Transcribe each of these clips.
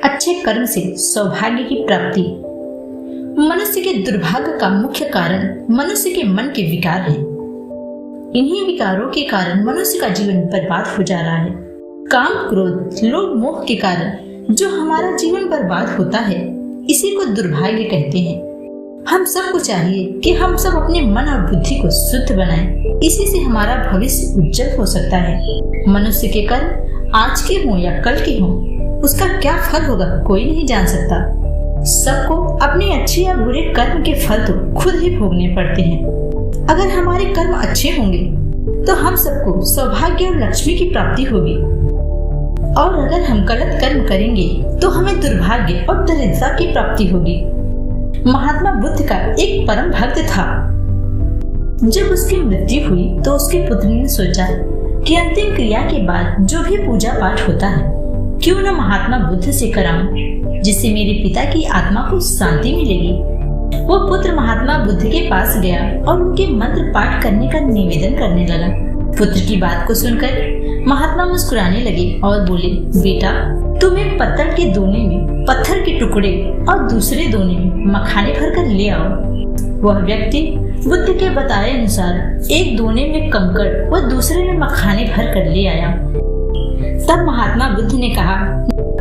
अच्छे कर्म से सौभाग्य की प्राप्ति। मनुष्य के दुर्भाग्य का मुख्य कारण मनुष्य के मन के विकार हैं। इन्हीं विकारों के कारण मनुष्य का जीवन बर्बाद हो जा रहा है। काम, क्रोध, लोभ, मोह के कारण जो हमारा जीवन बर्बाद होता है, इसी को दुर्भाग्य कहते हैं। हम सबको चाहिए कि हम सब अपने मन और बुद्धि को शुद्ध बनाएं। इसी से हमारा भविष्य उज्जवल हो सकता है। मनुष्य के कर्म आज के हों या कल के हों, उसका क्या फल होगा कोई नहीं जान सकता। सबको अपने अच्छे या बुरे कर्म के फल तो खुद ही भोगने पड़ते हैं। अगर हमारे कर्म अच्छे होंगे तो हम सबको सौभाग्य और लक्ष्मी की प्राप्ति होगी, और अगर हम गलत कर्म करेंगे तो हमें दुर्भाग्य और दरिद्रता की प्राप्ति होगी। महात्मा बुद्ध का एक परम भक्त था। जब उसकी मृत्यु हुई तो उसके पुत्र ने सोचा कि अंतिम क्रिया के बाद जो भी पूजा पाठ होता है, क्यों न महात्मा बुद्ध से कराऊं, जिससे मेरे पिता की आत्मा को शांति मिलेगी। वो पुत्र महात्मा बुद्ध के पास गया और उनके मंत्र पाठ करने का निवेदन करने लगा। पुत्र की बात को सुनकर महात्मा मुस्कुराने लगे और बोले, बेटा, तुम एक पत्थर के दोने में पत्थर के टुकड़े और दूसरे दोने में मखाने भरकर ले आओ। वह व्यक्ति बुद्ध के बताए अनुसार एक दोने में कंकड़ व दूसरे में मखाने भर कर ले आया। तब महात्मा बुद्ध ने कहा,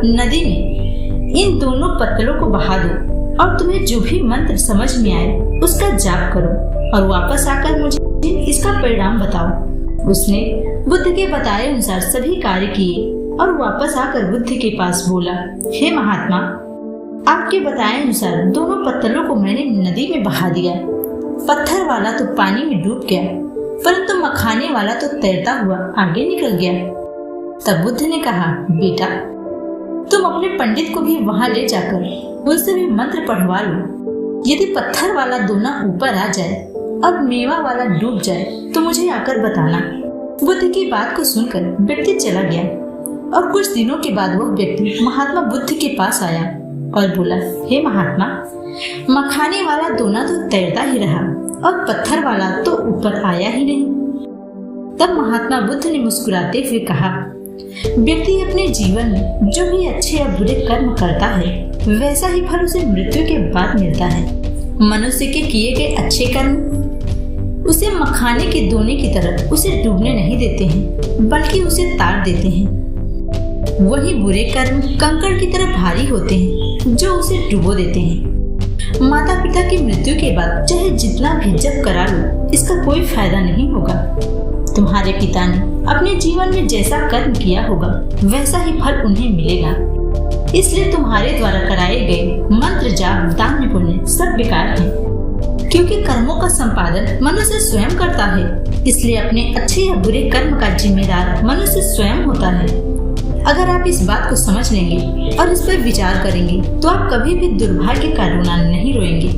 नदी में इन दोनों पत्थरों को बहा दो और तुम्हें जो भी मंत्र समझ में आए उसका जाप करो और वापस आकर मुझे इसका परिणाम बताओ। उसने बुद्ध के बताए अनुसार सभी कार्य किए और वापस आकर बुद्ध के पास बोला, हे महात्मा, आपके बताए अनुसार दोनों पत्थरों को मैंने नदी में बहा दिया। पत्थर वाला तो पानी में डूब गया, परंतु मखाने वाला तो तैरता हुआ आगे निकल गया। तब बुद्ध ने कहा, बेटा, तुम अपने पंडित को भी वहां ले जाकर उनसे भी मंत्र पढ़वा लो। यदि पत्थर वाला दोना ऊपर आ जाए और मेवा वाला डूब जाए तो मुझे आकर बताना। बुद्ध की बात को सुनकर व्यक्ति चला गया और कुछ दिनों के बाद वह व्यक्ति महात्मा बुद्ध के पास आया और बोला, हे महात्मा, मखाने वाला दोना तो तैरता ही रहा और पत्थर वाला तो ऊपर आया ही नहीं। तब महात्मा बुद्ध ने मुस्कुराते हुए कहा, व्यक्ति अपने जीवन में जो भी अच्छे या बुरे कर्म करता है, वैसा ही फल उसे मृत्यु के बाद मिलता है। मनुष्य के किए गए अच्छे कर्म उसे मखाने के दोने की तरह उसे डूबने नहीं देते हैं, बल्कि उसे तार देते हैं। वही बुरे कर्म कंकड़ की तरह भारी होते हैं, जो उसे डुबो देते हैं। माता पिता की मृत्यु के बाद चाहे जितना भी जप करा लो, इसका कोई फायदा नहीं होगा। तुम्हारे पिता ने अपने जीवन में जैसा कर्म किया होगा, वैसा ही फल उन्हें मिलेगा। इसलिए तुम्हारे द्वारा कराए गए मंत्र, जाप, दान, पुण्य सब बेकार हैं, क्योंकि कर्मों का संपादन मनुष्य स्वयं करता है। इसलिए अपने अच्छे या बुरे कर्म का जिम्मेदार मनुष्य स्वयं होता है। अगर आप इस बात को समझ लेंगे और इस पर विचार करेंगे तो आप कभी भी दुर्भाग्य का रोना नहीं रोएंगे।